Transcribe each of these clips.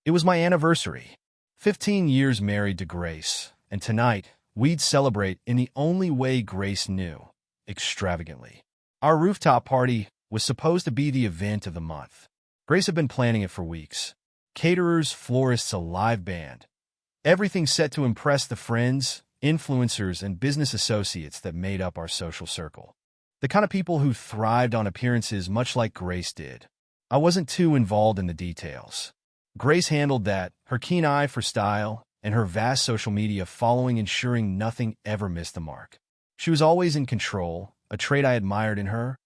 It was my anniversary. 15 years married to Grace, and tonight, we'd celebrate in the only way Grace knew, extravagantly. Our rooftop party was supposed to be the event of the month. Grace had been planning it for weeks. Caterers, florists, a live band. Everything set to impress the friends, influencers, and business associates that made up our social circle. The kind of people who thrived on appearances much like Grace did. I wasn't too involved in the details. Grace handled that, her keen eye for style, and her vast social media following ensuring nothing ever missed the mark. She was always in control, a trait I admired in her,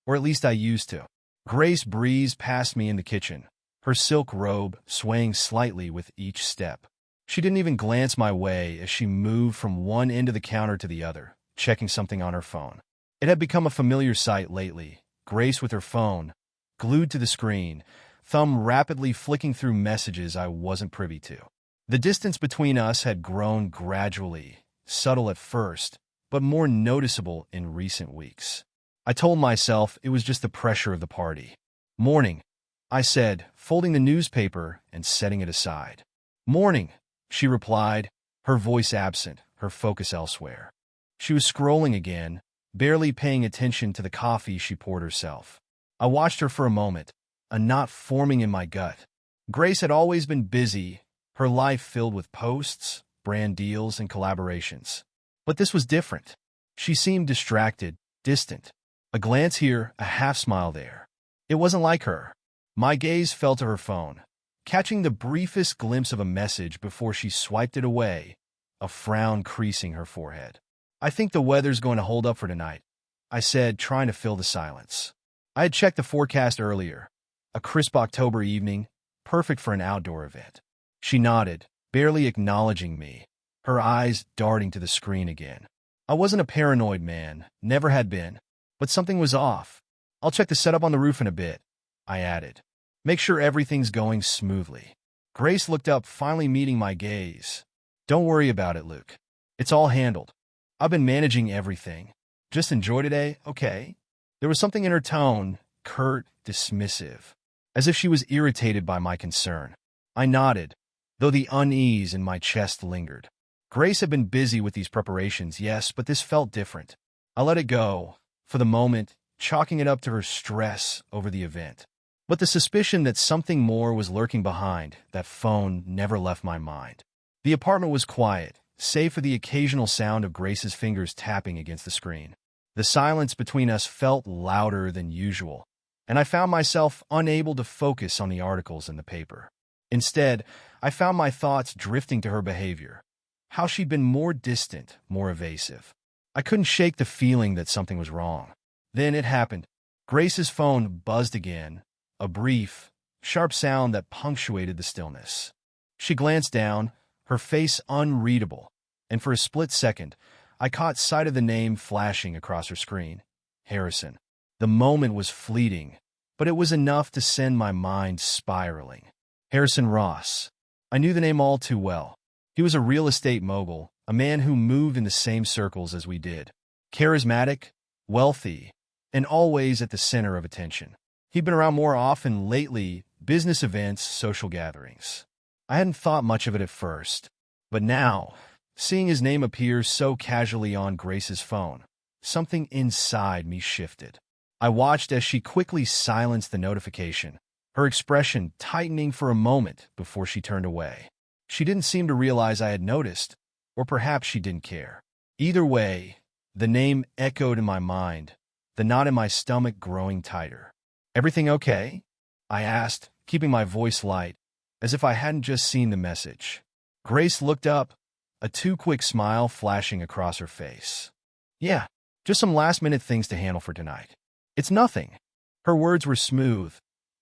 or at least I used to. Grace breezed past me in the kitchen, her silk robe swaying slightly with each step. She didn't even glance my way as she moved from one end of the counter to the other, checking something on her phone. It had become a familiar sight lately, Grace with her phone, glued to the screen, thumb rapidly flicking through messages I wasn't privy to. The distance between us had grown gradually, subtle at first, but more noticeable in recent weeks. I told myself it was just the pressure of the party. "Morning," I said, folding the newspaper and setting it aside. "Morning," she replied, her voice absent, her focus elsewhere. She was scrolling again, barely paying attention to the coffee she poured herself. I watched her for a moment, a knot forming in my gut. Grace had always been busy, her life filled with posts, brand deals, and collaborations. But this was different. She seemed distracted, distant. A glance here, a half-smile there. It wasn't like her. My gaze fell to her phone, catching the briefest glimpse of a message before she swiped it away, a frown creasing her forehead. "I think the weather's going to hold up for tonight," I said, trying to fill the silence. I had checked the forecast earlier. A crisp October evening, perfect for an outdoor event. She nodded, barely acknowledging me, her eyes darting to the screen again. I wasn't a paranoid man, never had been, but something was off. "I'll check the setup on the roof in a bit," I added. "Make sure everything's going smoothly." Grace looked up, finally meeting my gaze. "Don't worry about it, Luke. It's all handled. I've been managing everything. Just enjoy today, okay?" There was something in her tone, curt, dismissive, as if she was irritated by my concern. I nodded, though the unease in my chest lingered. Grace had been busy with these preparations, yes, but this felt different. I let it go, for the moment, chalking it up to her stress over the event. But the suspicion that something more was lurking behind that phone never left my mind. The apartment was quiet, save for the occasional sound of Grace's fingers tapping against the screen. The silence between us felt louder than usual, and I found myself unable to focus on the articles in the paper. Instead, I found my thoughts drifting to her behavior, how she'd been more distant, more evasive. I couldn't shake the feeling that something was wrong. Then it happened. Grace's phone buzzed again, a brief, sharp sound that punctuated the stillness. She glanced down, her face unreadable, and for a split second, I caught sight of the name flashing across her screen. Harrison. The moment was fleeting, but it was enough to send my mind spiraling. Harrison Ross. I knew the name all too well. He was a real estate mogul, a man who moved in the same circles as we did. Charismatic, wealthy, and always at the center of attention. He'd been around more often lately, business events, social gatherings. I hadn't thought much of it at first, but now, seeing his name appear so casually on Grace's phone, something inside me shifted. I watched as she quickly silenced the notification, her expression tightening for a moment before she turned away. She didn't seem to realize I had noticed, or perhaps she didn't care. Either way, the name echoed in my mind, the knot in my stomach growing tighter. "Everything okay?" I asked, keeping my voice light, as if I hadn't just seen the message. Grace looked up, a too quick smile flashing across her face. "Yeah, just some last-minute things to handle for tonight. It's nothing." Her words were smooth,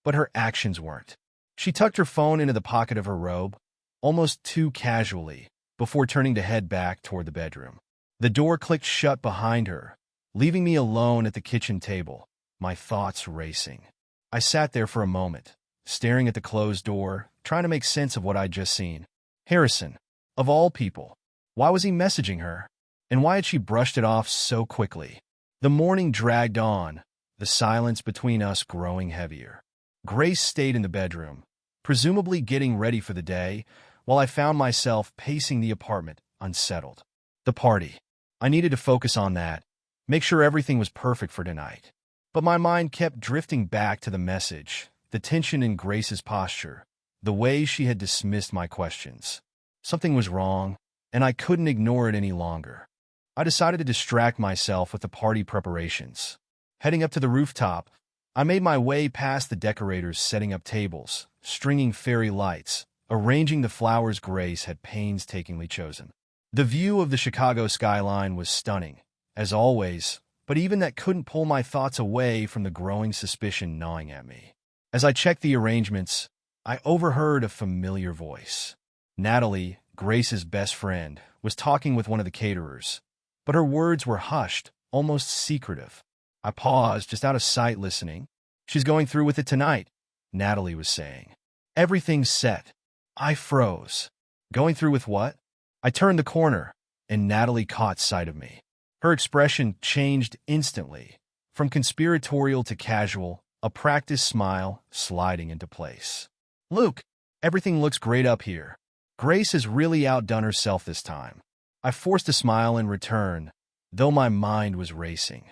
but her actions weren't. She tucked her phone into the pocket of her robe, almost too casually, before turning to head back toward the bedroom. The door clicked shut behind her, leaving me alone at the kitchen table, my thoughts racing. I sat there for a moment, staring at the closed door, trying to make sense of what I'd just seen. Harrison, of all people, why was he messaging her? And why had she brushed it off so quickly? The morning dragged on, the silence between us growing heavier. Grace stayed in the bedroom, presumably getting ready for the day, while I found myself pacing the apartment, unsettled. The party. I needed to focus on that, make sure everything was perfect for tonight. But my mind kept drifting back to the message, the tension in Grace's posture, the way she had dismissed my questions. Something was wrong, and I couldn't ignore it any longer. I decided to distract myself with the party preparations. Heading up to the rooftop, I made my way past the decorators setting up tables, stringing fairy lights, arranging the flowers Grace had painstakingly chosen. The view of the Chicago skyline was stunning, as always, but even that couldn't pull my thoughts away from the growing suspicion gnawing at me. As I checked the arrangements, I overheard a familiar voice. Natalie, Grace's best friend, was talking with one of the caterers, but her words were hushed, almost secretive. I paused, just out of sight listening. "She's going through with it tonight," Natalie was saying. "Everything's set." I froze. Going through with what? I turned the corner, and Natalie caught sight of me. Her expression changed instantly, from conspiratorial to casual, a practiced smile sliding into place. "Luke, everything looks great up here. Grace has really outdone herself this time." I forced a smile in return, though my mind was racing.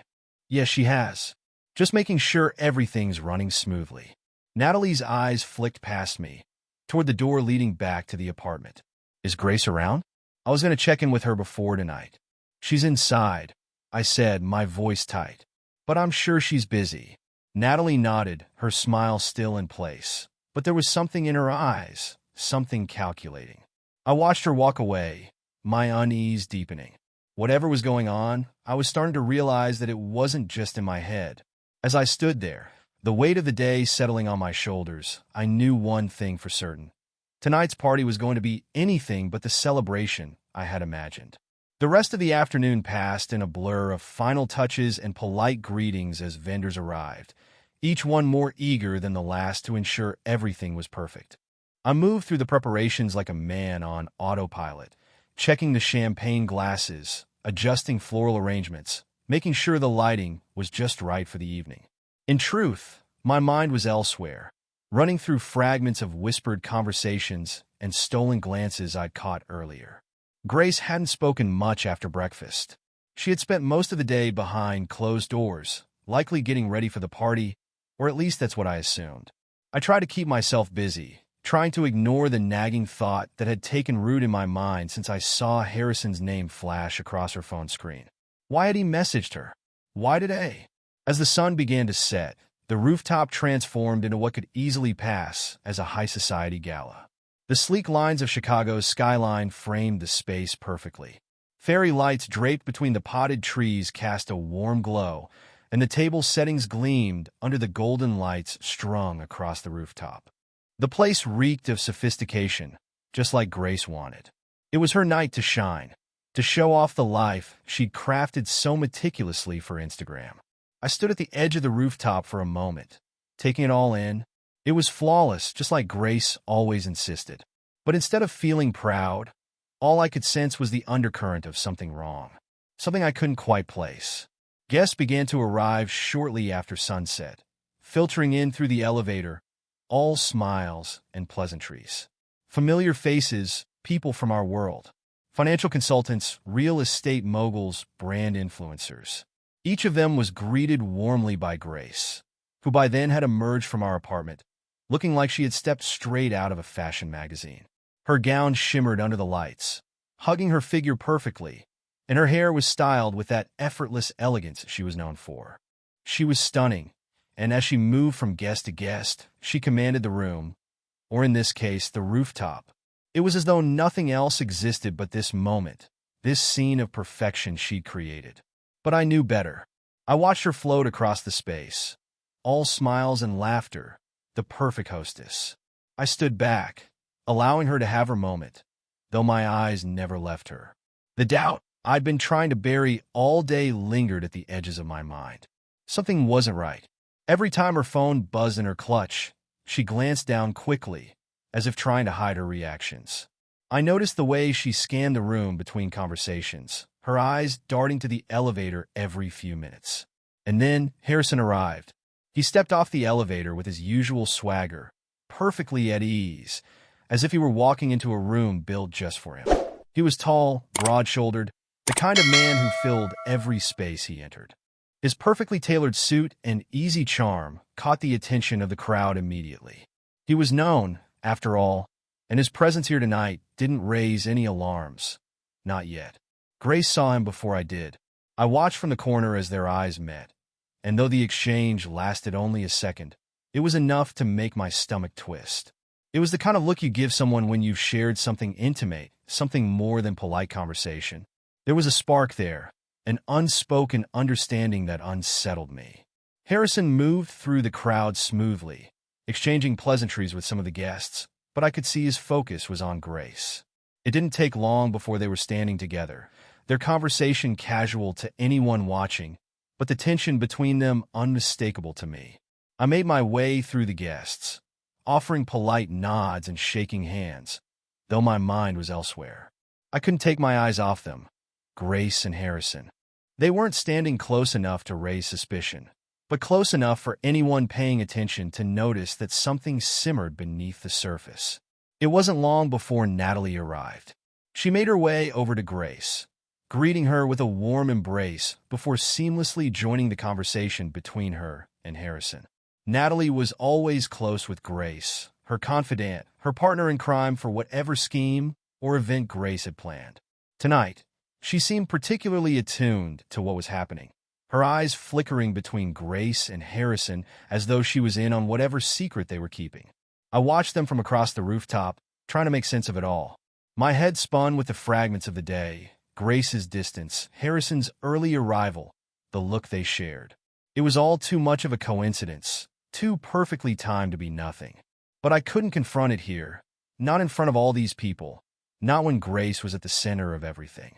"Yes, she has. Just making sure everything's running smoothly." Natalie's eyes flicked past me, toward the door leading back to the apartment. "Is Grace around? I was going to check in with her before tonight." "She's inside," I said, my voice tight. "But I'm sure she's busy." Natalie nodded, her smile still in place. But there was something in her eyes, something calculating. I watched her walk away, my unease deepening. Whatever was going on, I was starting to realize that it wasn't just in my head. As I stood there, the weight of the day settling on my shoulders, I knew one thing for certain. Tonight's party was going to be anything but the celebration I had imagined. The rest of the afternoon passed in a blur of final touches and polite greetings as vendors arrived, each one more eager than the last to ensure everything was perfect. I moved through the preparations like a man on autopilot, checking the champagne glasses, adjusting floral arrangements, making sure the lighting was just right for the evening. In truth, my mind was elsewhere, running through fragments of whispered conversations and stolen glances I'd caught earlier. Grace hadn't spoken much after breakfast. She had spent most of the day behind closed doors, likely getting ready for the party, or at least that's what I assumed. I tried to keep myself busy, trying to ignore the nagging thought that had taken root in my mind since I saw Harrison's name flash across her phone screen. Why had he messaged her? Why today? As the sun began to set, the rooftop transformed into what could easily pass as a high society gala. The sleek lines of Chicago's skyline framed the space perfectly. Fairy lights draped between the potted trees cast a warm glow, and the table settings gleamed under the golden lights strung across the rooftop. The place reeked of sophistication, just like Grace wanted. It was her night to shine, to show off the life she'd crafted so meticulously for Instagram. I stood at the edge of the rooftop for a moment, taking it all in. It was flawless, just like Grace always insisted. But instead of feeling proud, all I could sense was the undercurrent of something wrong, something I couldn't quite place. Guests began to arrive shortly after sunset, filtering in through the elevator, all smiles and pleasantries. Familiar faces, people from our world. Financial consultants, real estate moguls, brand influencers. Each of them was greeted warmly by Grace, who by then had emerged from our apartment, looking like she had stepped straight out of a fashion magazine. Her gown shimmered under the lights, hugging her figure perfectly, and her hair was styled with that effortless elegance she was known for. She was stunning, and as she moved from guest to guest, she commanded the room, or in this case, the rooftop. It was as though nothing else existed but this moment, this scene of perfection she'd created. But I knew better. I watched her float across the space, all smiles and laughter, the perfect hostess. I stood back, allowing her to have her moment, though my eyes never left her. The doubt I'd been trying to bury all day lingered at the edges of my mind. Something wasn't right. Every time her phone buzzed in her clutch, she glanced down quickly, as if trying to hide her reactions. I noticed the way she scanned the room between conversations, her eyes darting to the elevator every few minutes. And then Harrison arrived. He stepped off the elevator with his usual swagger, perfectly at ease, as if he were walking into a room built just for him. He was tall, broad-shouldered, the kind of man who filled every space he entered. His perfectly tailored suit and easy charm caught the attention of the crowd immediately. He was known, after all, and his presence here tonight didn't raise any alarms. Not yet. Grace saw him before I did. I watched from the corner as their eyes met, and though the exchange lasted only a second, it was enough to make my stomach twist. It was the kind of look you give someone when you've shared something intimate, something more than polite conversation. There was a spark there, an unspoken understanding that unsettled me. Harrison moved through the crowd smoothly, exchanging pleasantries with some of the guests, but I could see his focus was on Grace. It didn't take long before they were standing together, their conversation casual to anyone watching, but the tension between them unmistakable to me. I made my way through the guests, offering polite nods and shaking hands, though my mind was elsewhere. I couldn't take my eyes off them, Grace and Harrison. They weren't standing close enough to raise suspicion, but close enough for anyone paying attention to notice that something simmered beneath the surface. It wasn't long before Natalie arrived. She made her way over to Grace, greeting her with a warm embrace before seamlessly joining the conversation between her and Harrison. Natalie was always close with Grace, her confidant, her partner in crime for whatever scheme or event Grace had planned. Tonight, she seemed particularly attuned to what was happening, her eyes flickering between Grace and Harrison as though she was in on whatever secret they were keeping. I watched them from across the rooftop, trying to make sense of it all. My head spun with the fragments of the day, Grace's distance, Harrison's early arrival, the look they shared. It was all too much of a coincidence, too perfectly timed to be nothing. But I couldn't confront it here, not in front of all these people, not when Grace was at the center of everything.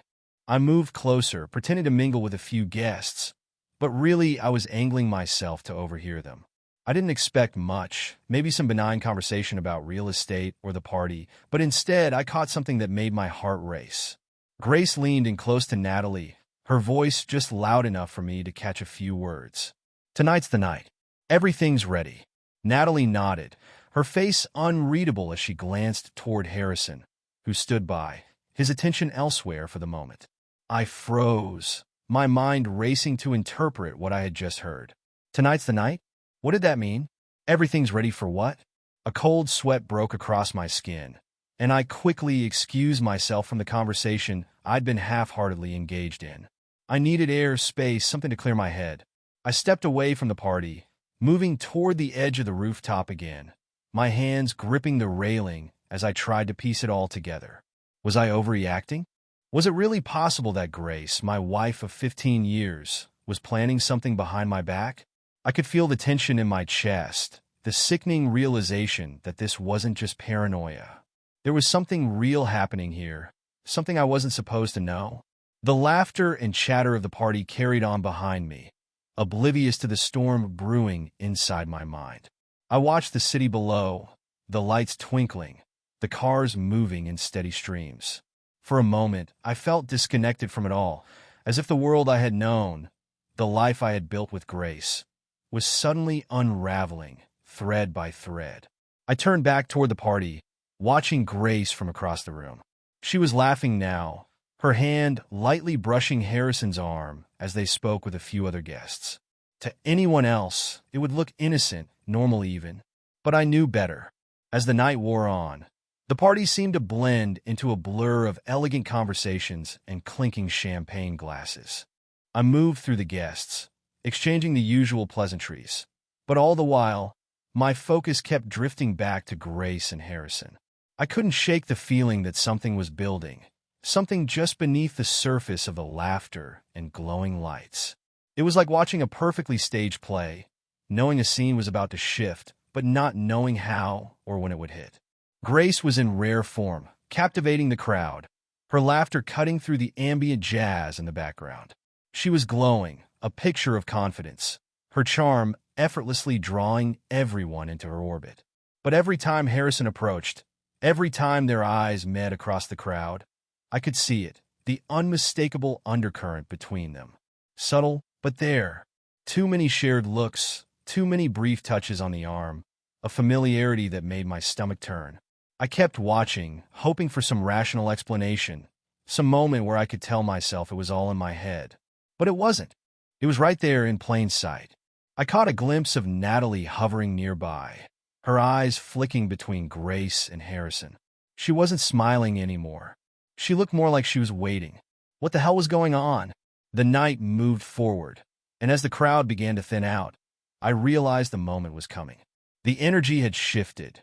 I moved closer, pretending to mingle with a few guests, but really I was angling myself to overhear them. I didn't expect much, maybe some benign conversation about real estate or the party, but instead I caught something that made my heart race. Grace leaned in close to Natalie, her voice just loud enough for me to catch a few words. "Tonight's the night. Everything's ready." Natalie nodded, her face unreadable as she glanced toward Harrison, who stood by, his attention elsewhere for the moment. I froze, my mind racing to interpret what I had just heard. Tonight's the night? What did that mean? Everything's ready for what? A cold sweat broke across my skin, and I quickly excused myself from the conversation I'd been half-heartedly engaged in. I needed air, space, something to clear my head. I stepped away from the party, moving toward the edge of the rooftop again, my hands gripping the railing as I tried to piece it all together. Was I overreacting? Was it really possible that Grace, my wife of 15 years, was planning something behind my back? I could feel the tension in my chest, the sickening realization that this wasn't just paranoia. There was something real happening here, something I wasn't supposed to know. The laughter and chatter of the party carried on behind me, oblivious to the storm brewing inside my mind. I watched the city below, the lights twinkling, the cars moving in steady streams. For a moment, I felt disconnected from it all, as if the world I had known, the life I had built with Grace, was suddenly unraveling, thread by thread. I turned back toward the party, watching Grace from across the room. She was laughing now, her hand lightly brushing Harrison's arm as they spoke with a few other guests. To anyone else, it would look innocent, normal even. But I knew better. As the night wore on, the party seemed to blend into a blur of elegant conversations and clinking champagne glasses. I moved through the guests, exchanging the usual pleasantries, but all the while, my focus kept drifting back to Grace and Harrison. I couldn't shake the feeling that something was building, something just beneath the surface of the laughter and glowing lights. It was like watching a perfectly staged play, knowing a scene was about to shift, but not knowing how or when it would hit. Grace was in rare form, captivating the crowd, her laughter cutting through the ambient jazz in the background. She was glowing, a picture of confidence, her charm effortlessly drawing everyone into her orbit. But every time Harrison approached, every time their eyes met across the crowd, I could see it, the unmistakable undercurrent between them. Subtle, but there. Too many shared looks, too many brief touches on the arm, a familiarity that made my stomach turn. I kept watching, hoping for some rational explanation, some moment where I could tell myself it was all in my head. But it wasn't. It was right there in plain sight. I caught a glimpse of Natalie hovering nearby, her eyes flicking between Grace and Harrison. She wasn't smiling anymore. She looked more like she was waiting. What the hell was going on? The night moved forward, and as the crowd began to thin out, I realized the moment was coming. The energy had shifted.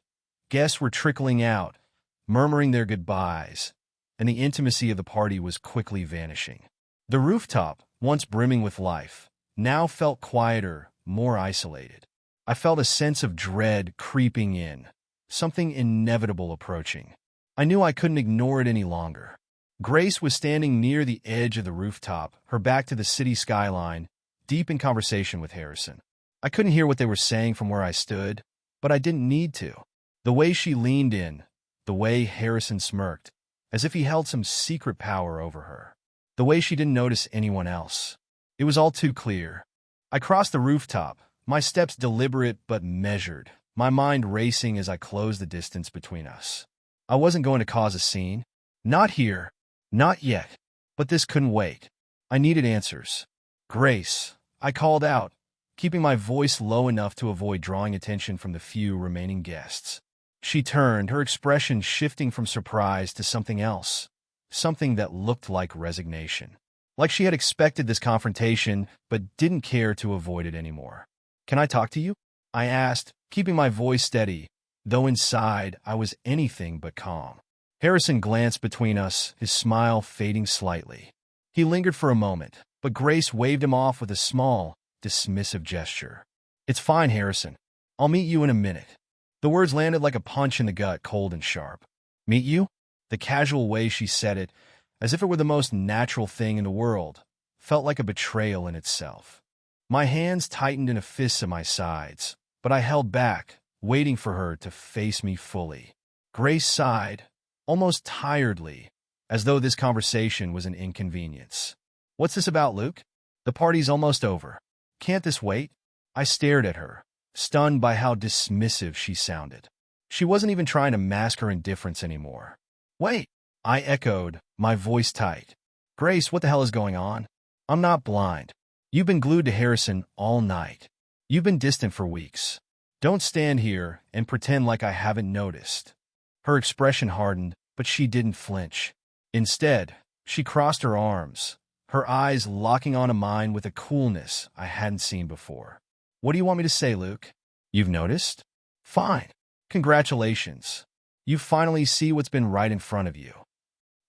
Guests were trickling out, murmuring their goodbyes, and the intimacy of the party was quickly vanishing. The rooftop, once brimming with life, now felt quieter, more isolated. I felt a sense of dread creeping in, something inevitable approaching. I knew I couldn't ignore it any longer. Grace was standing near the edge of the rooftop, her back to the city skyline, deep in conversation with Harrison. I couldn't hear what they were saying from where I stood, but I didn't need to. The way she leaned in, the way Harrison smirked, as if he held some secret power over her. The way she didn't notice anyone else. It was all too clear. I crossed the rooftop, my steps deliberate but measured, my mind racing as I closed the distance between us. I wasn't going to cause a scene. Not here. Not yet. But this couldn't wait. I needed answers. Grace, I called out, keeping my voice low enough to avoid drawing attention from the few remaining guests. She turned, her expression shifting from surprise to something else, something that looked like resignation. Like she had expected this confrontation, but didn't care to avoid it anymore. "Can I talk to you?" I asked, keeping my voice steady, though inside I was anything but calm. Harrison glanced between us, his smile fading slightly. He lingered for a moment, but Grace waved him off with a small, dismissive gesture. "It's fine, Harrison. I'll meet you in a minute." The words landed like a punch in the gut, cold and sharp. "Meet you?" The casual way she said it, as if it were the most natural thing in the world, felt like a betrayal in itself. My hands tightened in a fist at my sides, but I held back, waiting for her to face me fully. Grace sighed, almost tiredly, as though this conversation was an inconvenience. "What's this about, Luke? The party's almost over. Can't this wait?" I stared at her, stunned by how dismissive she sounded. She wasn't even trying to mask her indifference anymore. "Wait," I echoed, my voice tight. "Grace, what the hell is going on? I'm not blind. You've been glued to Harrison all night. You've been distant for weeks. Don't stand here and pretend like I haven't noticed." Her expression hardened, but she didn't flinch. Instead, she crossed her arms, her eyes locking onto mine with a coolness I hadn't seen before. "What do you want me to say, Luke? You've noticed? Fine. Congratulations. You finally see what's been right in front of you."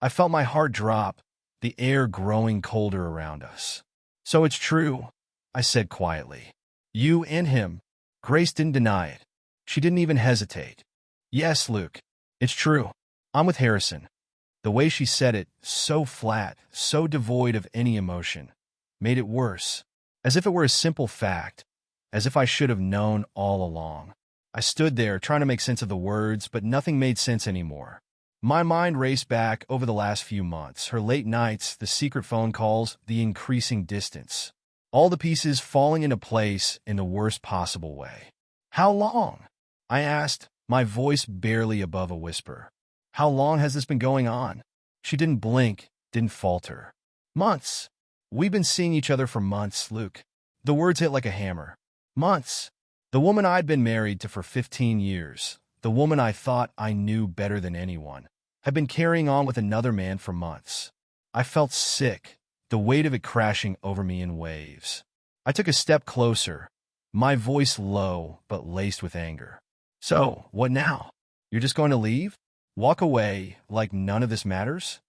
I felt my heart drop, the air growing colder around us. "So it's true," I said quietly. "You and him." Grace didn't deny it. She didn't even hesitate. "Yes, Luke. It's true. I'm with Harrison." The way she said it, so flat, so devoid of any emotion, made it worse, as if it were a simple fact, as if I should have known all along. I stood there trying to make sense of the words, but nothing made sense anymore. My mind raced back over the last few months, her late nights, the secret phone calls, the increasing distance. All the pieces falling into place in the worst possible way. "How long?" I asked, my voice barely above a whisper. "How long has this been going on?" She didn't blink, didn't falter. "Months. We've been seeing each other for months, Luke." The words hit like a hammer. Months. The woman I'd been married to for 15 years, the woman I thought I knew better than anyone, had been carrying on with another man for months. I felt sick, the weight of it crashing over me in waves. I took a step closer, my voice low but laced with anger. "So, what now? You're just going to leave? Walk away like none of this matters?"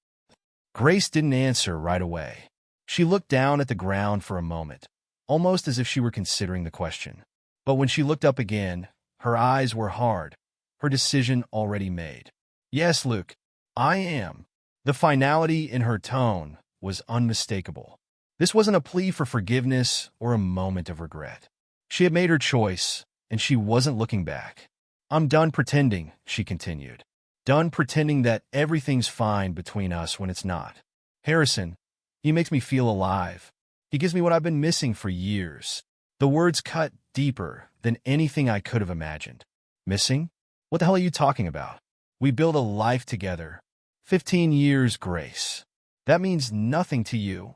Grace didn't answer right away. She looked down at the ground for a moment, almost as if she were considering the question. But when she looked up again, her eyes were hard, her decision already made. "Yes, Luke, I am." The finality in her tone was unmistakable. This wasn't a plea for forgiveness or a moment of regret. She had made her choice, and she wasn't looking back. "I'm done pretending," she continued. "Done pretending that everything's fine between us when it's not. Harrison, he makes me feel alive. He gives me what I've been missing for years." The words cut deeper than anything I could have imagined. Missing? What the hell are you talking about? We built a life together. 15 years, Grace. That means nothing to you.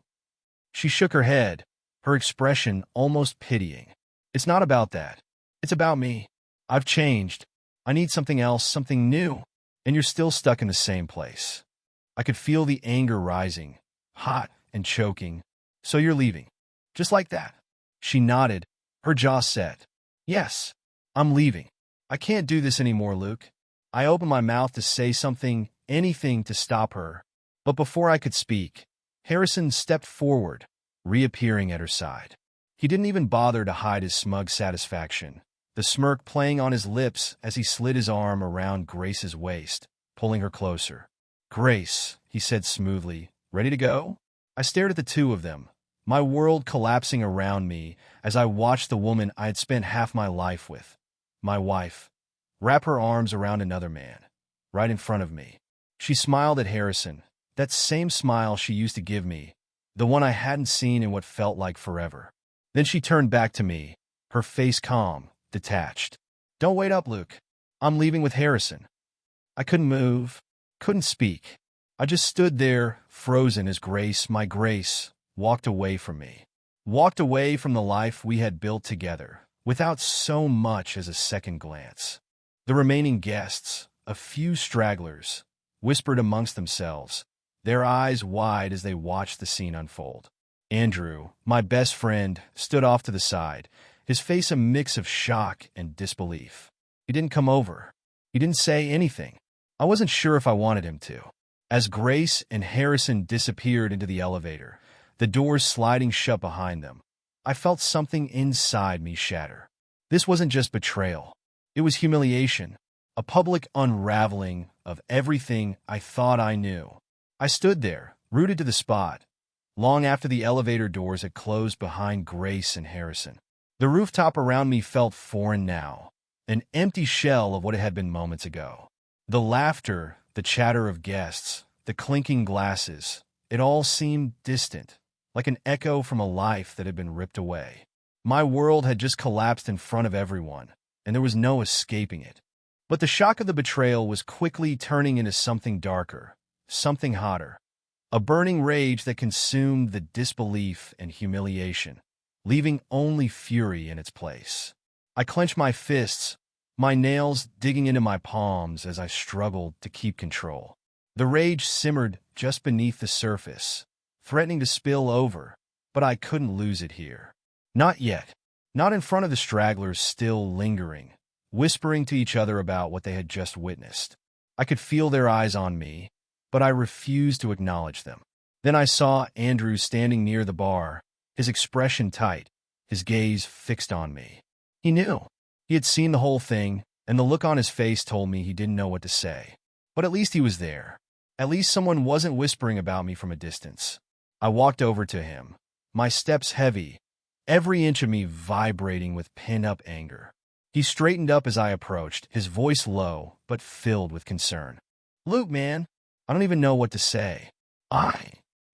She shook her head, her expression almost pitying. It's not about that. It's about me. I've changed. I need something else, something new. And you're still stuck in the same place. I could feel the anger rising, hot and choking. So you're leaving. Just like that. She nodded, her jaw set. Yes, I'm leaving. I can't do this anymore, Luke. I opened my mouth to say something, anything to stop her. But before I could speak, Harrison stepped forward, reappearing at her side. He didn't even bother to hide his smug satisfaction, the smirk playing on his lips as he slid his arm around Grace's waist, pulling her closer. Grace, he said smoothly, ready to go? I stared at the two of them, my world collapsing around me as I watched the woman I had spent half my life with, my wife, wrap her arms around another man, right in front of me. She smiled at Harrison, that same smile she used to give me, the one I hadn't seen in what felt like forever. Then she turned back to me, her face calm, detached. Don't wait up, Luke. I'm leaving with Harrison. I couldn't move, couldn't speak. I just stood there, frozen as Grace, my Grace, walked away from me. Walked away from the life we had built together, without so much as a second glance. The remaining guests, a few stragglers, whispered amongst themselves, their eyes wide as they watched the scene unfold. Andrew, my best friend, stood off to the side, his face a mix of shock and disbelief. He didn't come over. He didn't say anything. I wasn't sure if I wanted him to. As Grace and Harrison disappeared into the elevator, the doors sliding shut behind them, I felt something inside me shatter. This wasn't just betrayal. It was humiliation, a public unraveling of everything I thought I knew. I stood there, rooted to the spot, long after the elevator doors had closed behind Grace and Harrison. The rooftop around me felt foreign now, an empty shell of what it had been moments ago. The laughter, the chatter of guests, the clinking glasses, it all seemed distant, like an echo from a life that had been ripped away. My world had just collapsed in front of everyone, and there was no escaping it. But the shock of the betrayal was quickly turning into something darker, something hotter, a burning rage that consumed the disbelief and humiliation, leaving only fury in its place. I clenched my fists, my nails digging into my palms as I struggled to keep control. The rage simmered just beneath the surface, threatening to spill over, but I couldn't lose it here. Not yet. Not in front of the stragglers still lingering, whispering to each other about what they had just witnessed. I could feel their eyes on me, but I refused to acknowledge them. Then I saw Andrew standing near the bar, his expression tight, his gaze fixed on me. He knew. He had seen the whole thing, and the look on his face told me he didn't know what to say. But at least he was there. At least someone wasn't whispering about me from a distance. I walked over to him, my steps heavy, every inch of me vibrating with pent-up anger. He straightened up as I approached, his voice low, but filled with concern. Luke, man, I don't even know what to say.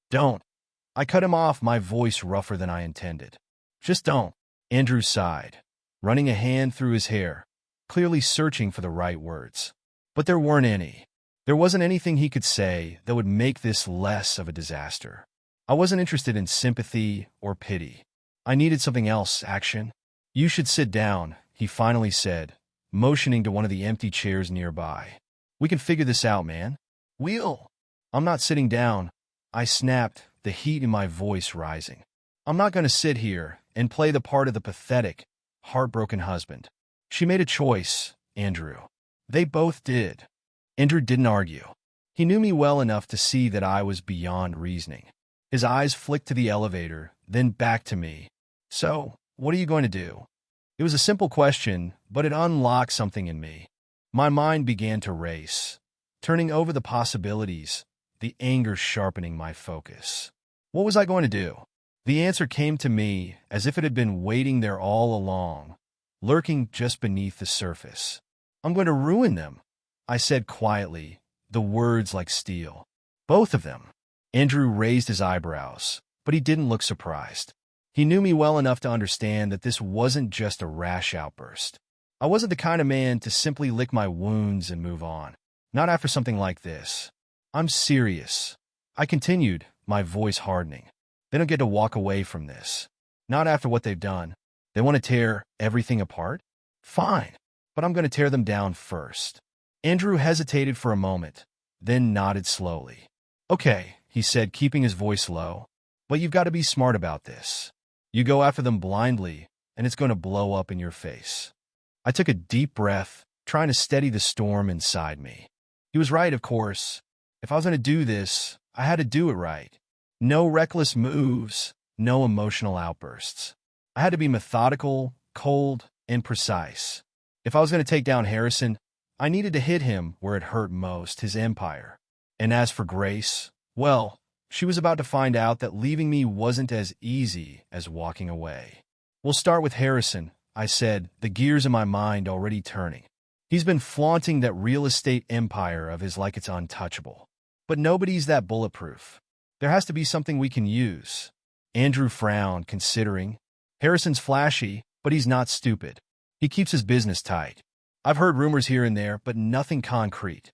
Don't. I cut him off, my voice rougher than I intended. Just don't. Andrew sighed, running a hand through his hair, clearly searching for the right words. But there weren't any. There wasn't anything he could say that would make this less of a disaster. I wasn't interested in sympathy or pity. I needed something else, action. You should sit down, he finally said, motioning to one of the empty chairs nearby. We can figure this out, man. I'm not sitting down, I snapped, the heat in my voice rising. I'm not going to sit here and play the part of the pathetic, heartbroken husband. She made a choice, Andrew. They both did. Andrew didn't argue. He knew me well enough to see that I was beyond reasoning. His eyes flicked to the elevator, then back to me. So, what are you going to do? It was a simple question, but it unlocked something in me. My mind began to race, turning over the possibilities, the anger sharpening my focus. What was I going to do? The answer came to me as if it had been waiting there all along, lurking just beneath the surface. I'm going to ruin them, I said quietly, the words like steel. Both of them. Andrew raised his eyebrows, but he didn't look surprised. He knew me well enough to understand that this wasn't just a rash outburst. I wasn't the kind of man to simply lick my wounds and move on. Not after something like this. I'm serious. I continued, my voice hardening. They don't get to walk away from this. Not after what they've done. They want to tear everything apart? Fine, but I'm going to tear them down first. Andrew hesitated for a moment, then nodded slowly. Okay, he said, keeping his voice low, but you've got to be smart about this. You go after them blindly, and it's going to blow up in your face. I took a deep breath, trying to steady the storm inside me. He was right, of course. If I was going to do this, I had to do it right. No reckless moves, no emotional outbursts. I had to be methodical, cold, and precise. If I was going to take down Harrison, I needed to hit him where it hurt most, his empire. And as for Grace, well, she was about to find out that leaving me wasn't as easy as walking away. We'll start with Harrison, I said, the gears in my mind already turning. He's been flaunting that real estate empire of his like it's untouchable. But nobody's that bulletproof. There has to be something we can use. Andrew frowned, considering. Harrison's flashy, but he's not stupid. He keeps his business tight. I've heard rumors here and there, but nothing concrete.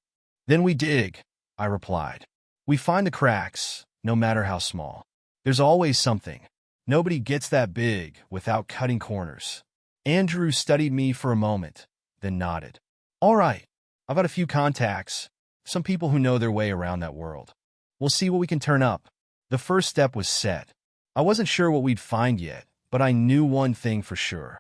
Then we dig, I replied. We find the cracks, no matter how small. There's always something. Nobody gets that big without cutting corners. Andrew studied me for a moment, then nodded. All right, I've got a few contacts, some people who know their way around that world. We'll see what we can turn up. The first step was set. I wasn't sure what we'd find yet, but I knew one thing for sure.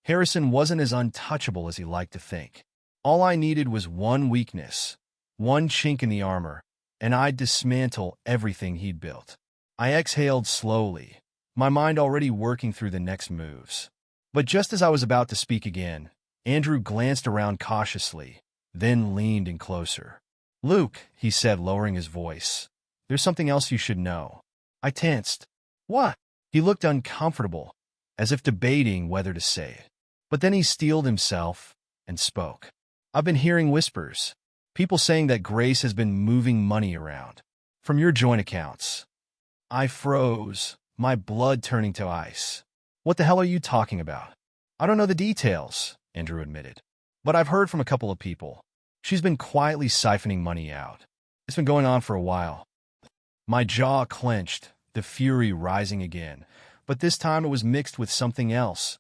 Harrison wasn't as untouchable as he liked to think. All I needed was one weakness, one chink in the armor, and I'd dismantle everything he'd built. I exhaled slowly, my mind already working through the next moves. But just as I was about to speak again, Andrew glanced around cautiously, then leaned in closer. Luke, he said, lowering his voice, there's something else you should know. I tensed. What? He looked uncomfortable, as if debating whether to say it. But then he steeled himself and spoke. I've been hearing whispers, people saying that Grace has been moving money around, from your joint accounts. I froze, my blood turning to ice. What the hell are you talking about? I don't know the details, Andrew admitted. But I've heard from a couple of people. She's been quietly siphoning money out. It's been going on for a while. My jaw clenched, the fury rising again, but this time it was mixed with something else.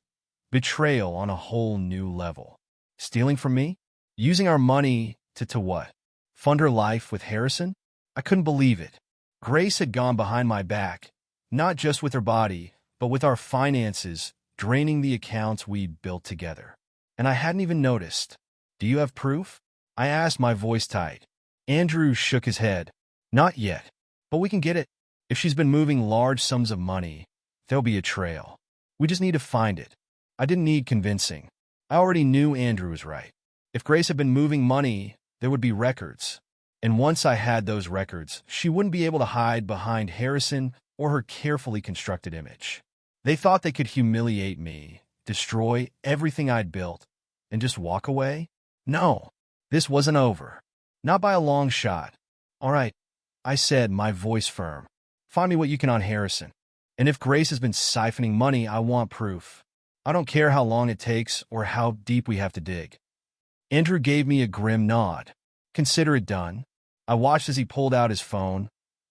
Betrayal on a whole new level. Stealing from me? Using our money to what? Fund her life with Harrison? I couldn't believe it. Grace had gone behind my back, not just with her body, but with our finances, draining the accounts we'd built together. And I hadn't even noticed. Do you have proof? I asked, my voice tight. Andrew shook his head. Not yet, but we can get it. If she's been moving large sums of money, there'll be a trail. We just need to find it. I didn't need convincing. I already knew Andrew was right. If Grace had been moving money, there would be records. And once I had those records, she wouldn't be able to hide behind Harrison or her carefully constructed image. They thought they could humiliate me, destroy everything I'd built, and just walk away? No, this wasn't over. Not by a long shot. All right, I said, my voice firm. Find me what you can on Harrison. And if Grace has been siphoning money, I want proof. I don't care how long it takes or how deep we have to dig. Andrew gave me a grim nod. Consider it done. I watched as he pulled out his phone,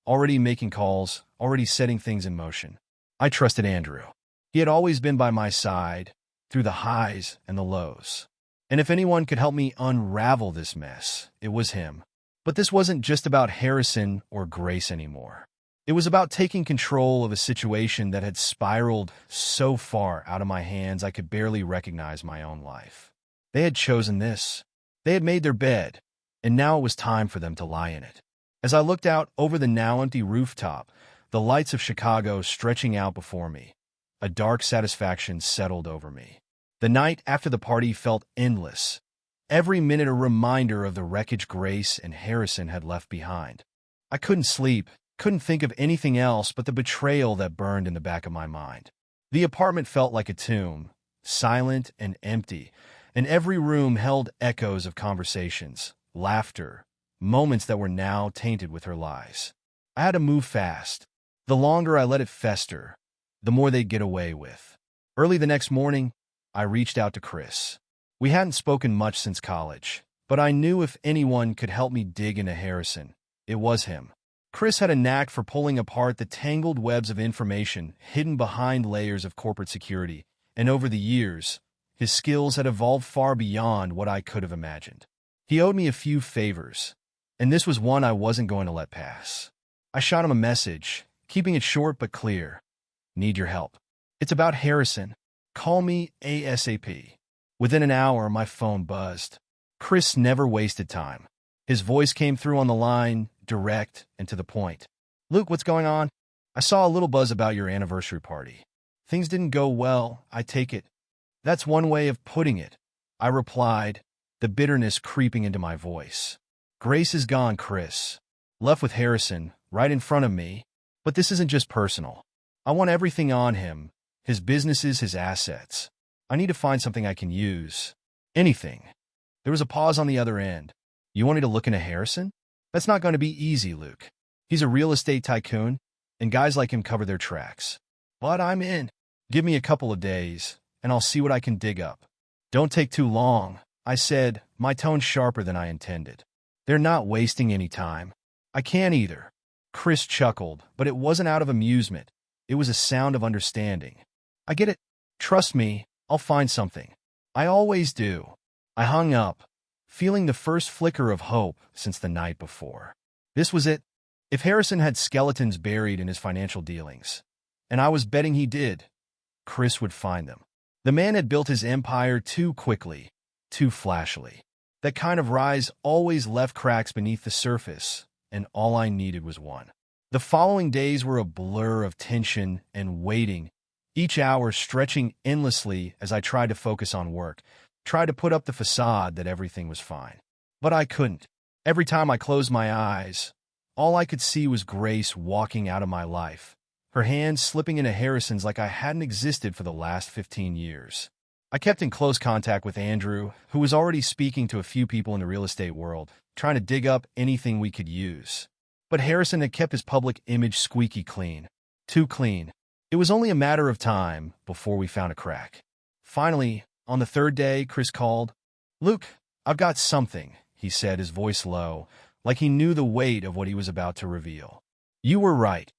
already making calls, already setting things in motion. I trusted Andrew. He had always been by my side, through the highs and the lows. And if anyone could help me unravel this mess, it was him. But this wasn't just about Harrison or Grace anymore. It was about taking control of a situation that had spiraled so far out of my hands I could barely recognize my own life. They had chosen this. They had made their bed, and now it was time for them to lie in it. As I looked out over the now empty rooftop, the lights of Chicago stretching out before me, a dark satisfaction settled over me. The night after the party felt endless, every minute a reminder of the wreckage Grace and Harrison had left behind. I couldn't sleep, couldn't think of anything else but the betrayal that burned in the back of my mind. The apartment felt like a tomb, silent and empty, and every room held echoes of conversations, laughter, moments that were now tainted with her lies. I had to move fast. The longer I let it fester, the more they'd get away with. Early the next morning, I reached out to Chris. We hadn't spoken much since college, but I knew if anyone could help me dig into Harrison, it was him. Chris had a knack for pulling apart the tangled webs of information hidden behind layers of corporate security, and over the years, his skills had evolved far beyond what I could have imagined. He owed me a few favors, and this was one I wasn't going to let pass. I shot him a message, keeping it short but clear. Need your help. It's about Harrison. Call me ASAP. Within an hour, my phone buzzed. Chris never wasted time. His voice came through on the line, direct and to the point. Luke, what's going on? I saw a little buzz about your anniversary party. Things didn't go well, I take it. That's one way of putting it, I replied, the bitterness creeping into my voice. Grace is gone, Chris. Left with Harrison, right in front of me. But this isn't just personal. I want everything on him, his businesses, his assets. I need to find something I can use. Anything. There was a pause on the other end. You want me to look into Harrison? That's not going to be easy, Luke. He's a real estate tycoon, and guys like him cover their tracks. But I'm in. Give me a couple of days, and I'll see what I can dig up. Don't take too long, I said, my tone sharper than I intended. They're not wasting any time. I can't either. Chris chuckled, but it wasn't out of amusement. It was a sound of understanding. I get it. Trust me, I'll find something. I always do. I hung up, feeling the first flicker of hope since the night before. This was it. If Harrison had skeletons buried in his financial dealings, and I was betting he did, Chris would find them. The man had built his empire too quickly, too flashily. That kind of rise always left cracks beneath the surface, and all I needed was one. The following days were a blur of tension and waiting, each hour stretching endlessly as I tried to focus on work, tried to put up the facade that everything was fine. But I couldn't. Every time I closed my eyes, all I could see was Grace walking out of my life, her hands slipping into Harrison's like I hadn't existed for the last 15 years. I kept in close contact with Andrew, who was already speaking to a few people in the real estate world, trying to dig up anything we could use. But Harrison had kept his public image squeaky clean. Too clean. It was only a matter of time before we found a crack. Finally, on the third day, Chris called. Luke, I've got something, he said, his voice low, like he knew the weight of what he was about to reveal. You were right.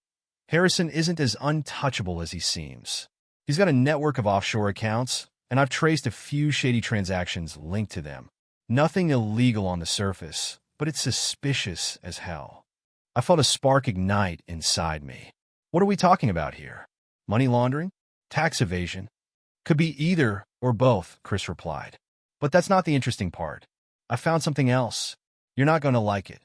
Harrison isn't as untouchable as he seems. He's got a network of offshore accounts, and I've traced a few shady transactions linked to them. Nothing illegal on the surface, but it's suspicious as hell. I felt a spark ignite inside me. What are we talking about here? Money laundering? Tax evasion? Could be either or both, Chris replied. But that's not the interesting part. I found something else. You're not going to like it.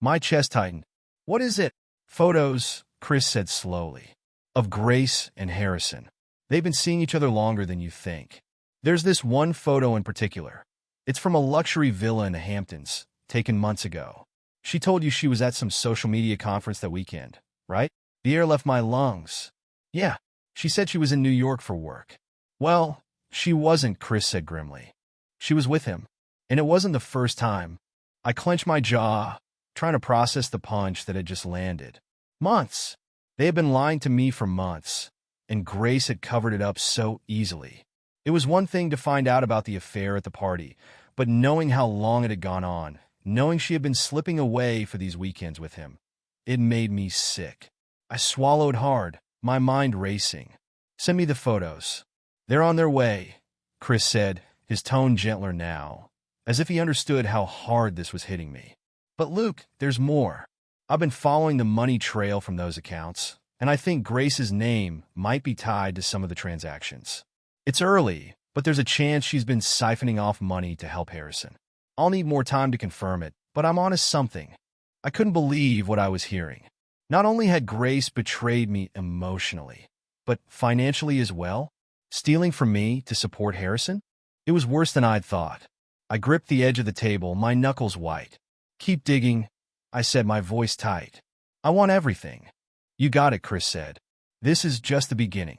My chest tightened. What is it? Photos, Chris said slowly, of Grace and Harrison. They've been seeing each other longer than you think. There's this one photo in particular. It's from a luxury villa in the Hamptons, taken months ago. She told you she was at some social media conference that weekend, right? The air left my lungs. Yeah, she said she was in New York for work. Well, she wasn't, Chris said grimly. She was with him, and it wasn't the first time. I clenched my jaw, trying to process the punch that had just landed. Months. They had been lying to me for months, and Grace had covered it up so easily. It was one thing to find out about the affair at the party, but knowing how long it had gone on, knowing she had been slipping away for these weekends with him, it made me sick. I swallowed hard, my mind racing. Send me the photos. They're on their way, Chris said, his tone gentler now, as if he understood how hard this was hitting me. But Luke, there's more. I've been following the money trail from those accounts, and I think Grace's name might be tied to some of the transactions. It's early, but there's a chance she's been siphoning off money to help Harrison. I'll need more time to confirm it, but I'm onto something. I couldn't believe what I was hearing. Not only had Grace betrayed me emotionally, but financially as well, stealing from me to support Harrison? It was worse than I'd thought. I gripped the edge of the table, my knuckles white. Keep digging, I said, my voice tight. I want everything. You got it, Chris said. This is just the beginning.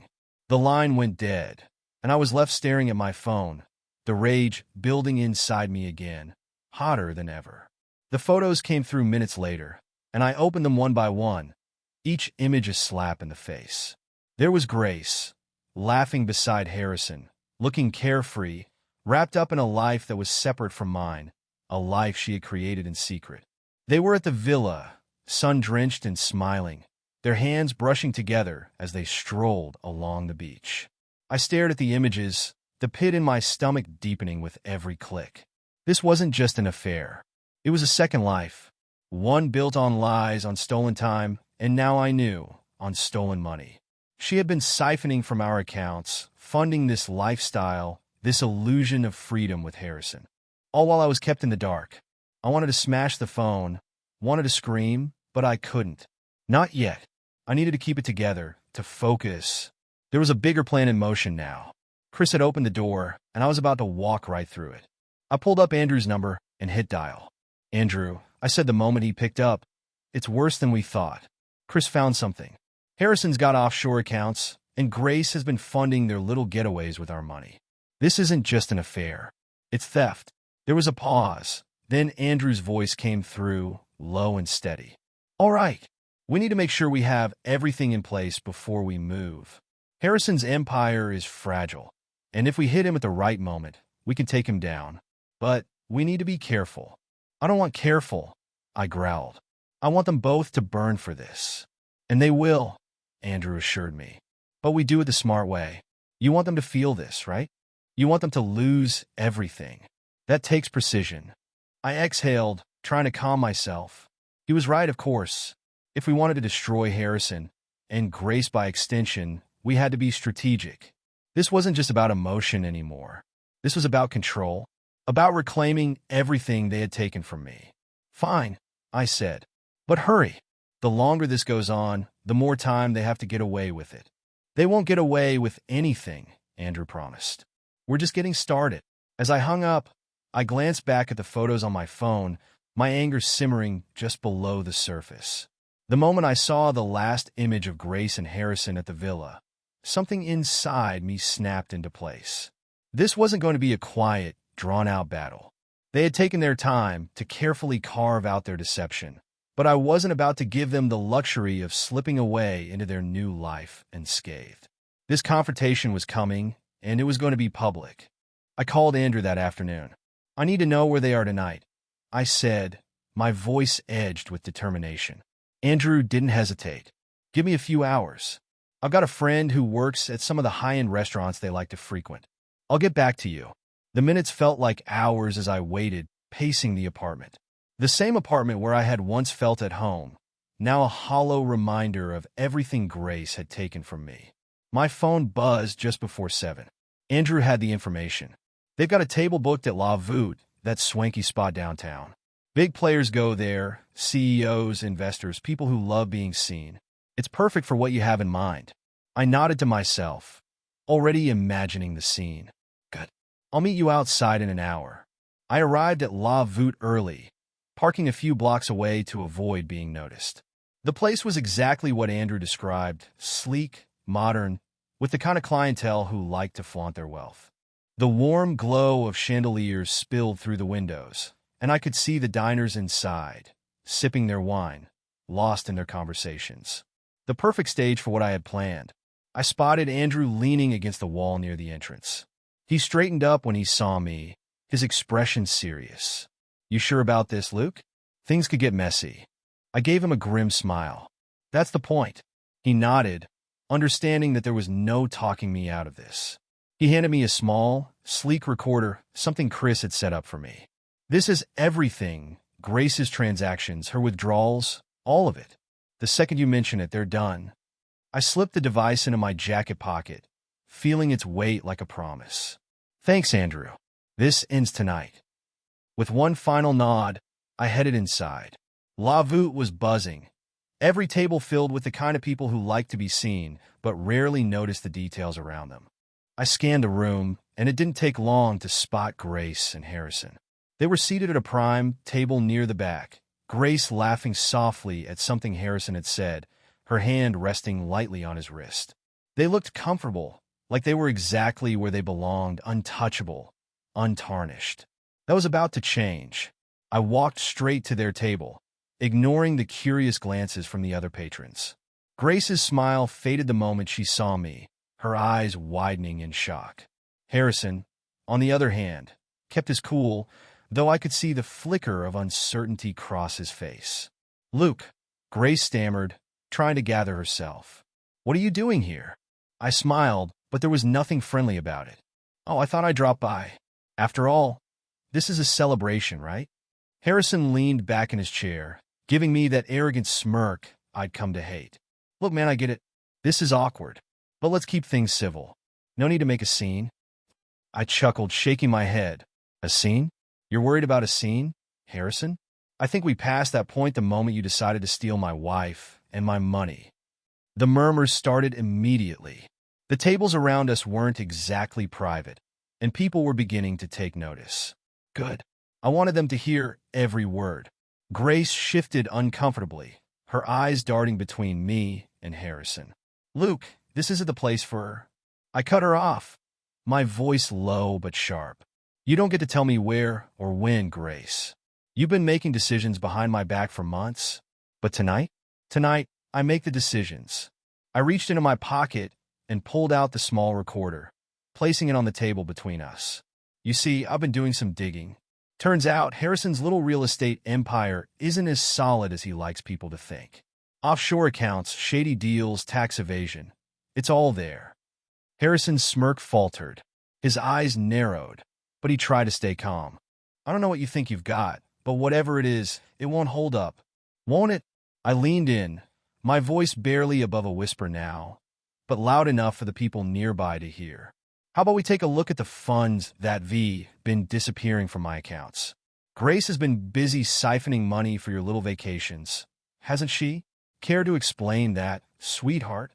The line went dead, and I was left staring at my phone, the rage building inside me again, hotter than ever. The photos came through minutes later, and I opened them one by one, each image a slap in the face. There was Grace, laughing beside Harrison, looking carefree, wrapped up in a life that was separate from mine, a life she had created in secret. They were at the villa, sun-drenched and smiling, their hands brushing together as they strolled along the beach. I stared at the images, the pit in my stomach deepening with every click. This wasn't just an affair. It was a second life, one built on lies, on stolen time, and now I knew, on stolen money. She had been siphoning from our accounts, funding this lifestyle, this illusion of freedom with Harrison. All while I was kept in the dark. I wanted to smash the phone, wanted to scream, but I couldn't. Not yet. I needed to keep it together, to focus. There was a bigger plan in motion now. Chris had opened the door, and I was about to walk right through it. I pulled up Andrew's number and hit dial. "Andrew," I said the moment he picked up, "it's worse than we thought. Chris found something. Harrison's got offshore accounts, and Grace has been funding their little getaways with our money. This isn't just an affair. It's theft." There was a pause. Then Andrew's voice came through, low and steady. "All right. We need to make sure we have everything in place before we move. Harrison's empire is fragile, and if we hit him at the right moment, we can take him down. But we need to be careful." "I don't want careful," I growled. "I want them both to burn for this." "And they will," Andrew assured me. "But we do it the smart way. You want them to feel this, right? You want them to lose everything. That takes precision." I exhaled, trying to calm myself. He was right, of course. If we wanted to destroy Harrison, and Grace by extension, we had to be strategic. This wasn't just about emotion anymore. This was about control, about reclaiming everything they had taken from me. "Fine," I said. "But hurry. The longer this goes on, the more time they have to get away with it." "They won't get away with anything," Andrew promised. "We're just getting started." As I hung up, I glanced back at the photos on my phone, my anger simmering just below the surface. The moment I saw the last image of Grace and Harrison at the villa, something inside me snapped into place. This wasn't going to be a quiet, drawn-out battle. They had taken their time to carefully carve out their deception, but I wasn't about to give them the luxury of slipping away into their new life unscathed. This confrontation was coming, and it was going to be public. I called Andrew that afternoon. "I need to know where they are tonight," I said, my voice edged with determination. Andrew didn't hesitate. "Give me a few hours. I've got a friend who works at some of the high-end restaurants they like to frequent. I'll get back to you." The minutes felt like hours as I waited, pacing the apartment. The same apartment where I had once felt at home, now a hollow reminder of everything Grace had taken from me. My phone buzzed just before 7. Andrew had the information. "They've got a table booked at La Voûte, that swanky spot downtown. Big players go there, CEOs, investors, people who love being seen. It's perfect for what you have in mind." I nodded to myself, already imagining the scene. "Good. I'll meet you outside in an hour." I arrived at La Voûte early, parking a few blocks away to avoid being noticed. The place was exactly what Andrew described, sleek, modern, with the kind of clientele who liked to flaunt their wealth. The warm glow of chandeliers spilled through the windows, and I could see the diners inside, sipping their wine, lost in their conversations. The perfect stage for what I had planned. I spotted Andrew leaning against the wall near the entrance. He straightened up when he saw me, his expression serious. "You sure about this, Luke? Things could get messy." I gave him a grim smile. "That's the point." He nodded, understanding that there was no talking me out of this. He handed me a small, sleek recorder, something Chris had set up for me. "This is everything. Grace's transactions, her withdrawals, all of it. The second you mention it, they're done." I slipped the device into my jacket pocket, feeling its weight like a promise. "Thanks, Andrew. This ends tonight." With one final nod, I headed inside. La Voûte was buzzing, every table filled with the kind of people who like to be seen, but rarely notice the details around them. I scanned the room, and it didn't take long to spot Grace and Harrison. They were seated at a prime table near the back, Grace laughing softly at something Harrison had said, her hand resting lightly on his wrist. They looked comfortable, like they were exactly where they belonged, untouchable, untarnished. That was about to change. I walked straight to their table, ignoring the curious glances from the other patrons. Grace's smile faded the moment she saw me, her eyes widening in shock. "Harrison, on the other hand, kept his cool, though I could see the flicker of uncertainty cross his face. "Luke," Grace stammered, trying to gather herself. "What are you doing here?" I smiled, but there was nothing friendly about it. "Oh, I thought I'd drop by. After all, this is a celebration, right?" Harrison leaned back in his chair, giving me that arrogant smirk I'd come to hate. "Look, man, I get it. This is awkward. But let's keep things civil. No need to make a scene." I chuckled, shaking my head. "A scene? You're worried about a scene, Harrison? I think we passed that point the moment you decided to steal my wife and my money." The murmurs started immediately. The tables around us weren't exactly private, and people were beginning to take notice. Good. I wanted them to hear every word. Grace shifted uncomfortably, her eyes darting between me and Harrison. "Luke, this isn't the place for—" I cut her off, my voice low but sharp. "You don't get to tell me where or when, Grace. You've been making decisions behind my back for months. But tonight? Tonight, I make the decisions." I reached into my pocket and pulled out the small recorder, placing it on the table between us. "You see, I've been doing some digging. Turns out Harrison's little real estate empire isn't as solid as he likes people to think. Offshore accounts, shady deals, tax evasion. It's all there." Harrison's smirk faltered. His eyes narrowed, but he tried to stay calm. "I don't know what you think you've got, but whatever it is, it won't hold up. Won't it?" I leaned in, my voice barely above a whisper now, but loud enough for the people nearby to hear. "How about we take a look at the funds that been disappearing from my accounts? Grace has been busy siphoning money for your little vacations, hasn't she? Care to explain that, sweetheart?"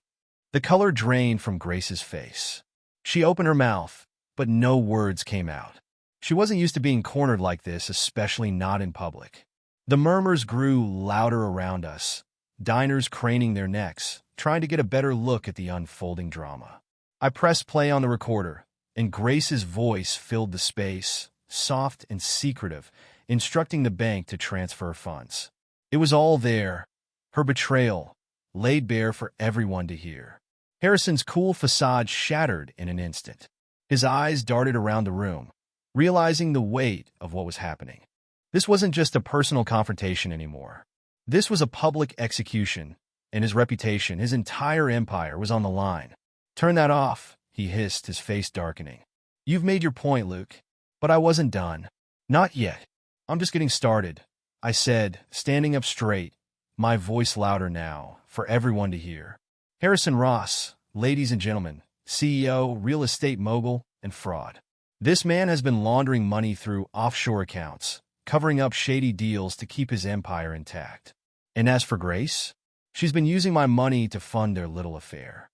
The color drained from Grace's face. She opened her mouth, but no words came out. She wasn't used to being cornered like this, especially not in public. The murmurs grew louder around us, diners craning their necks, trying to get a better look at the unfolding drama. I pressed play on the recorder, and Grace's voice filled the space, soft and secretive, instructing the bank to transfer funds. It was all there, her betrayal, laid bare for everyone to hear. Harrison's cool facade shattered in an instant. His eyes darted around the room, realizing the weight of what was happening. This wasn't just a personal confrontation anymore. This was a public execution, and his reputation, his entire empire, was on the line. "Turn that off," he hissed, his face darkening. "You've made your point, Luke, but I wasn't done. Not yet. I'm just getting started," I said, standing up straight, my voice louder now, for everyone to hear. "Harrison Ross, ladies and gentlemen, CEO, real estate mogul, and fraud. This man has been laundering money through offshore accounts, covering up shady deals to keep his empire intact. And as for Grace, she's been using my money to fund their little affair."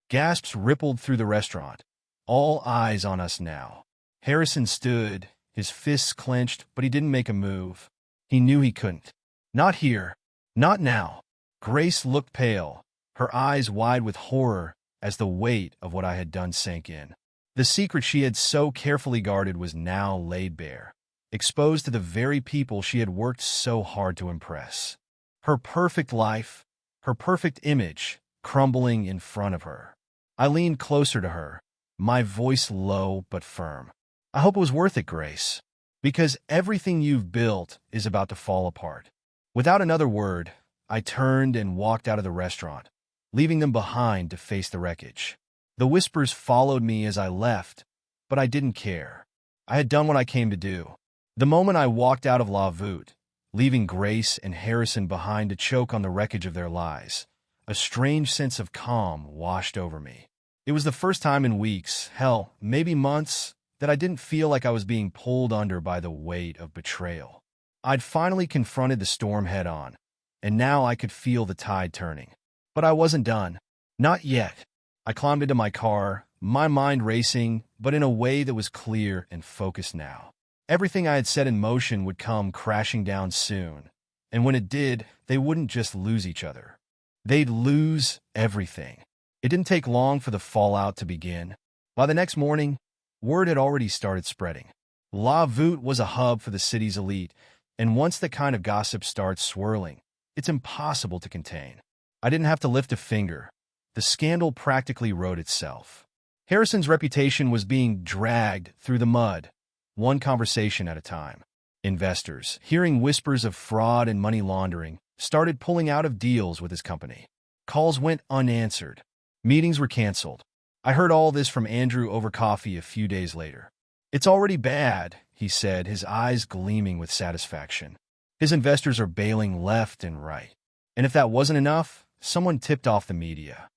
Gasps rippled through the restaurant, all eyes on us now. Harrison stood, his fists clenched, but he didn't make a move. He knew he couldn't. Not here. Not now. Grace looked pale, her eyes wide with horror as the weight of what I had done sank in. The secret she had so carefully guarded was now laid bare, exposed to the very people she had worked so hard to impress. Her perfect life, her perfect image, crumbling in front of her. I leaned closer to her, my voice low but firm. "I hope it was worth it, Grace, because everything you've built is about to fall apart." Without another word, I turned and walked out of the restaurant, leaving them behind to face the wreckage. The whispers followed me as I left, but I didn't care. I had done what I came to do. The moment I walked out of La Voûte, leaving Grace and Harrison behind to choke on the wreckage of their lies, a strange sense of calm washed over me. It was the first time in weeks, hell, maybe months, that I didn't feel like I was being pulled under by the weight of betrayal. I'd finally confronted the storm head-on, and now I could feel the tide turning. But I wasn't done. Not yet. I climbed into my car, my mind racing, but in a way that was clear and focused now. Everything I had set in motion would come crashing down soon, and when it did, they wouldn't just lose each other. They'd lose everything. It didn't take long for the fallout to begin. By the next morning, word had already started spreading. La Voûte was a hub for the city's elite, and once that kind of gossip starts swirling, it's impossible to contain. I didn't have to lift a finger. The scandal practically wrote itself. Harrison's reputation was being dragged through the mud, one conversation at a time. Investors, hearing whispers of fraud and money laundering, started pulling out of deals with his company. Calls went unanswered. Meetings were canceled. I heard all this from Andrew over coffee a few days later. "It's already bad," he said, his eyes gleaming with satisfaction. "His investors are bailing left and right. And if that wasn't enough, someone tipped off the media."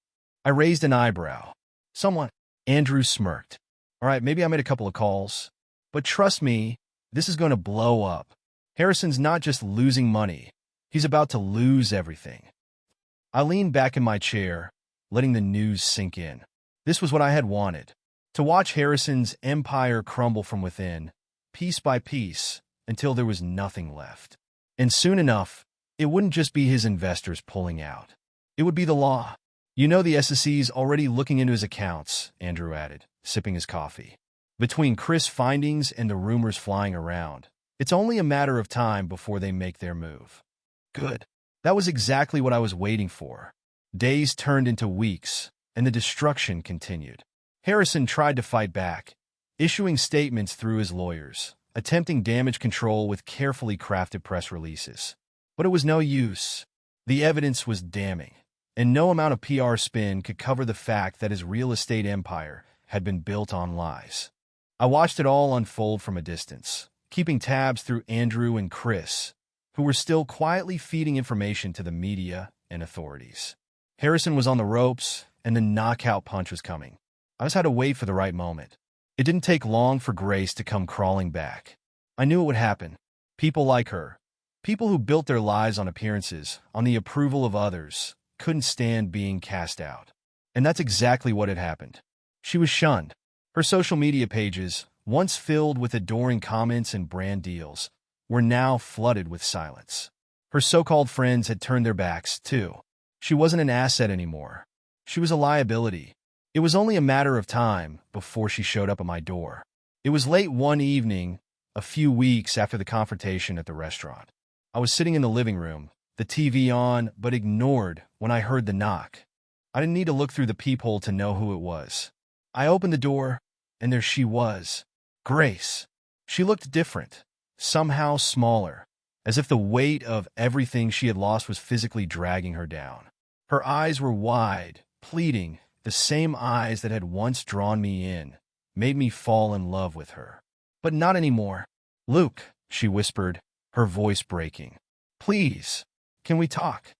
I raised an eyebrow. "Someone?" Andrew smirked. "All right, maybe I made a couple of calls. But trust me, this is going to blow up. Harrison's not just losing money. He's about to lose everything." I leaned back in my chair, letting the news sink in. This was what I had wanted. To watch Harrison's empire crumble from within, piece by piece, until there was nothing left. And soon enough, it wouldn't just be his investors pulling out. It would be the law. "You know the SEC's already looking into his accounts," Andrew added, sipping his coffee. "Between Chris' findings and the rumors flying around, it's only a matter of time before they make their move." Good. That was exactly what I was waiting for. Days turned into weeks, and the destruction continued. Harrison tried to fight back, issuing statements through his lawyers, attempting damage control with carefully crafted press releases. But it was no use. The evidence was damning, and no amount of PR spin could cover the fact that his real estate empire had been built on lies. I watched it all unfold from a distance, keeping tabs through Andrew and Chris, who were still quietly feeding information to the media and authorities. Harrison was on the ropes, and the knockout punch was coming. I just had to wait for the right moment. It didn't take long for Grace to come crawling back. I knew it would happen. People like her, people who built their lives on appearances, on the approval of others, couldn't stand being cast out. And that's exactly what had happened. She was shunned. Her social media pages, once filled with adoring comments and brand deals, were now flooded with silence. Her so-called friends had turned their backs, too. She wasn't an asset anymore. She was a liability. It was only a matter of time before she showed up at my door. It was late one evening, a few weeks after the confrontation at the restaurant. I was sitting in the living room, the TV on, but ignored when I heard the knock. I didn't need to look through the peephole to know who it was. I opened the door, and there she was, Grace. She looked different, somehow smaller, as if the weight of everything she had lost was physically dragging her down. Her eyes were wide, pleading, the same eyes that had once drawn me in, made me fall in love with her. But not anymore. "Luke," she whispered, her voice breaking. "Please, can we talk?"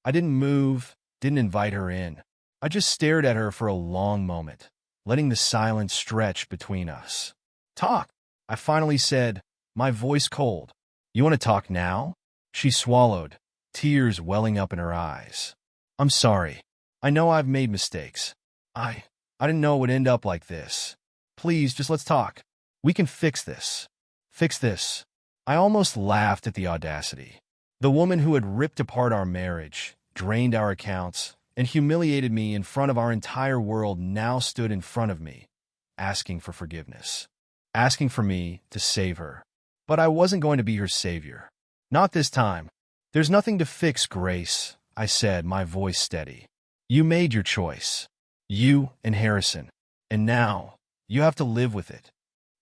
I didn't move, didn't invite her in. I just stared at her for a long moment, letting the silence stretch between us. "Talk," I finally said, my voice cold. "You want to talk now?" She swallowed, tears welling up in her eyes. "I'm sorry. I know I've made mistakes. I didn't know it would end up like this. Please, just let's talk. We can fix this. Fix this." I almost laughed at the audacity. The woman who had ripped apart our marriage, drained our accounts, and humiliated me in front of our entire world now stood in front of me, asking for forgiveness, asking for me to save her. But I wasn't going to be her savior. Not this time. "There's nothing to fix, Grace," I said, my voice steady. "You made your choice. You and Harrison. And now, you have to live with it."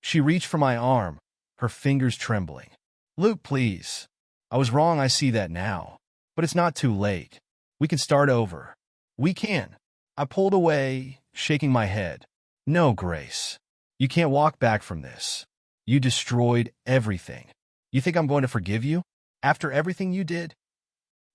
She reached for my arm, her fingers trembling. "Luke, please. I was wrong, I see that now. But it's not too late. We can start over. We can." I pulled away, shaking my head. "No, Grace. You can't walk back from this. You destroyed everything. You think I'm going to forgive you? After everything you did?"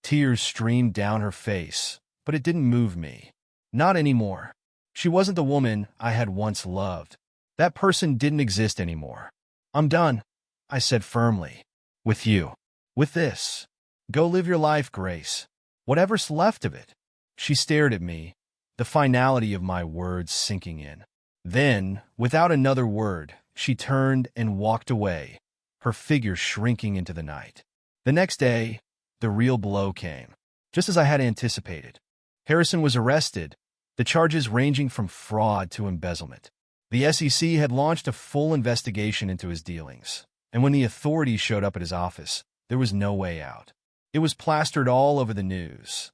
Tears streamed down her face, but it didn't move me. Not anymore. She wasn't the woman I had once loved. That person didn't exist anymore. "I'm done," I said firmly. "With you. With this. Go live your life, Grace. Whatever's left of it." She stared at me, the finality of my words sinking in. Then, without another word, she turned and walked away, her figure shrinking into the night. The next day, the real blow came, just as I had anticipated. Harrison was arrested, the charges ranging from fraud to embezzlement. The SEC had launched a full investigation into his dealings, and when the authorities showed up at his office, there was no way out. It was plastered all over the news.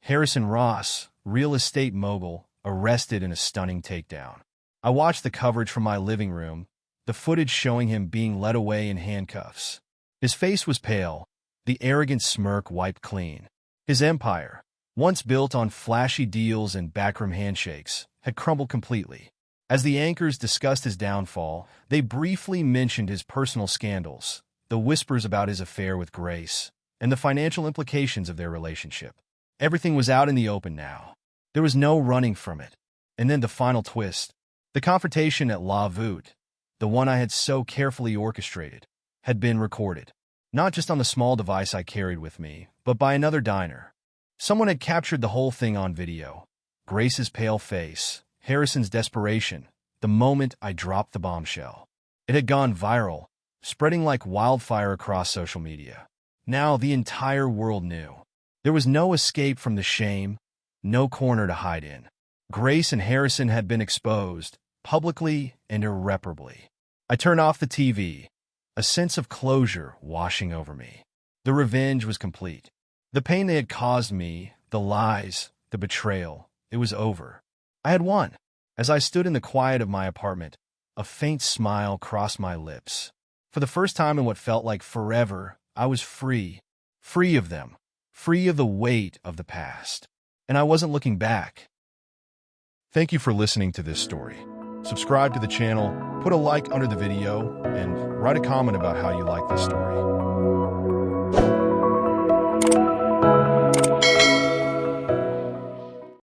Harrison Ross, real estate mogul, arrested in a stunning takedown. I watched the coverage from my living room, the footage showing him being led away in handcuffs. His face was pale, the arrogant smirk wiped clean. His empire, once built on flashy deals and backroom handshakes, had crumbled completely. As the anchors discussed his downfall, they briefly mentioned his personal scandals, the whispers about his affair with Grace, and the financial implications of their relationship. Everything was out in the open now. There was no running from it. And then the final twist. The confrontation at La Voûte, the one I had so carefully orchestrated, had been recorded. Not just on the small device I carried with me, but by another diner. Someone had captured the whole thing on video. Grace's pale face, Harrison's desperation, the moment I dropped the bombshell. It had gone viral, spreading like wildfire across social media. Now the entire world knew. There was no escape from the shame, no corner to hide in. Grace and Harrison had been exposed, publicly and irreparably. I turned off the TV, a sense of closure washing over me. The revenge was complete. The pain they had caused me, the lies, the betrayal, it was over. I had won. As I stood in the quiet of my apartment, a faint smile crossed my lips. For the first time in what felt like forever, I was free. Free of them. Free of the weight of the past. And I wasn't looking back. Thank you for listening to this story. Subscribe to the channel, put a like under the video, and write a comment about how you like this story.